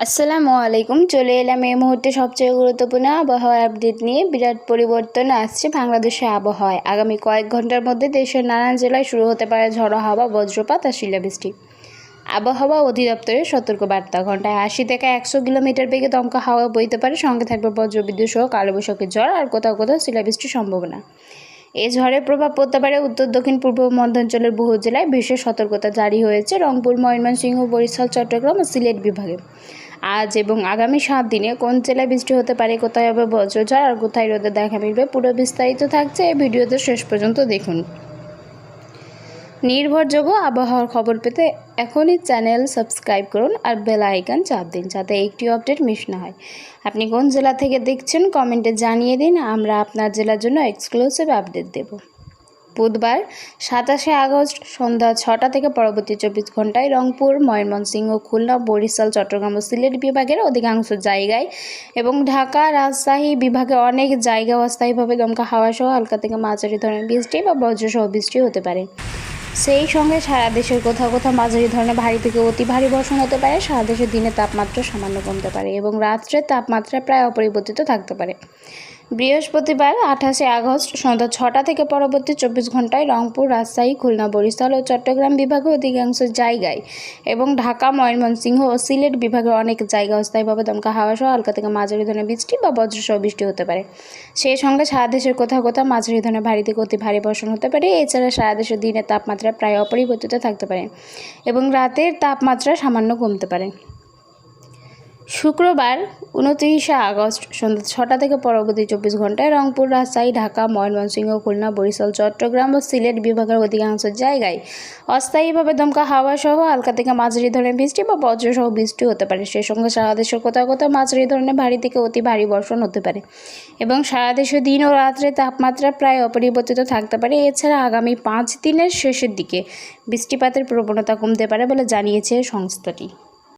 আসসালামু আলাইকুম। চলে এলাম এই মুহূর্তে সবচেয়ে গুরুত্বপূর্ণ আবহাওয়ার আপডেট নিয়ে। বিরাট পরিবর্তন আসছে বাংলাদেশের আবহাওয়ায়। আগামী কয়েক ঘন্টার মধ্যে দেশের নানান জেলায় শুরু হতে পারে ঝড়ো হাওয়া, বজ্রপাত আর শিলাবৃষ্টি। আবহাওয়া অধিদপ্তরের সতর্কবার্তা, ঘন্টায় 80 থেকে 100 কিলোমিটার বেগে দমকা হাওয়া বইতে পারে, সঙ্গে থাকবে বজ্রবিদ্যুৎ সহ কালবৈশাখী ঝড় আর কোথাও কোথাও শিলাবৃষ্টির সম্ভাবনা। এই ঝড়ের প্রভাব পড়তে পারে উত্তর, দক্ষিণ, পূর্ব মধ্যাঞ্চলের বহু জেলায়। বিশেষ সতর্কতা জারি হয়েছে রংপুর, ময়মনসিংহ, বরিশাল, চট্টগ্রাম ও সিলেট বিভাগে। আজ এবং আগামী 7 দিনে কোন জেলায় বৃষ্টি হতে পারে, কোথায় হবে বজ্রঝড় আর কোথায় রোদের দেখা মিলবে, পুরো বিস্তারিত থাকছে এই ভিডিওতে, শেষ পর্যন্ত দেখুন। নির্ভরযোগ্য আবহাওয়ার খবর পেতে এখনই চ্যানেল সাবস্ক্রাইব করুন আর বেল আইকন চাপ দিন, যাতে একটি আপডেট মিস না হয়। আপনি কোন জেলা থেকে দেখছেন কমেন্টে জানিয়ে দিন, আমরা আপনার জেলার জন্য এক্সক্লুসিভ আপডেট দেব। বুধবার 27শে আগস্ট সন্ধ্যা 6টা থেকে পরবর্তী 24 ঘন্টায় রংপুর, ময়মনসিংহ, খুলনা, বরিশাল, চট্টগ্রাম ও সিলেট বিভাগের অধিকাংশ জায়গায় এবং ঢাকা, রাজশাহী বিভাগে অনেক জায়গায় অস্থায়ীভাবে দমকা হাওয়া সহ হালকা থেকে মাঝারি ধরনের বৃষ্টি বা বজ্রসহ বৃষ্টি হতে পারে। সেই সঙ্গে সারা দেশের কোথাও কোথাও মাঝারি ধরনের ভারী থেকে অতি ভারী বর্ষণ হতে পারে। সারা দেশের দিনে তাপমাত্রা সামান্য কমতে পারে এবং রাত্রে তাপমাত্রা প্রায় অপরিবর্তিত থাকতে পারে। বৃহস্পতিবার 28শে আগস্ট সন্ধ্যা 6টা থেকে পরবর্তী 24 ঘন্টায় রংপুর, রাজশাহী, খুলনা, বরিশাল ও চট্টগ্রাম বিভাগের অধিকাংশ জায়গায় এবং ঢাকা, ময়মনসিংহ ও সিলেট বিভাগের অনেক জায়গায় অস্থায়ীভাবে দমকা হাওয়া সহ হালকা থেকে মাঝারি ধরনের বৃষ্টি বা বজ্রসহ বৃষ্টি হতে পারে। সেই সঙ্গে সারা দেশের কোথাও কোথাও মাঝারি ধরনের ভারী থেকে অতি ভারী বর্ষণ হতে পারে। এছাড়া সারা দেশের দিনের তাপমাত্রা প্রায় অপরিবর্তিত থাকতে পারে এবং রাতের তাপমাত্রা সামান্য কমতে পারে। শুক্রবার 29শে আগস্ট সন্ধ্যা 6টা থেকে পরবর্তী 24 ঘন্টায় রংপুর, রাজশাহী, ঢাকা, ময়মনসিংহ, খুলনা, বরিশাল, চট্টগ্রাম ও সিলেট বিভাগের অধিকাংশ জায়গায় অস্থায়ীভাবে দমকা হাওয়া সহ হালকা থেকে মাঝারি ধরনের বৃষ্টি বা বজ্রসহ বৃষ্টি হতে পারে। সেই সঙ্গে সারা দেশের কোথাও কোথাও মাঝারি ধরনের ভারী থেকে অতি ভারী বর্ষণ হতে পারে এবং সারা দেশে দিন ও রাত্রে তাপমাত্রা প্রায় অপরিবর্তিত থাকতে পারে। এছাড়া আগামী 5 দিনের শেষের দিকে বৃষ্টিপাতের প্রবণতা কমতে পারে বলে জানিয়েছে সংস্থাটি।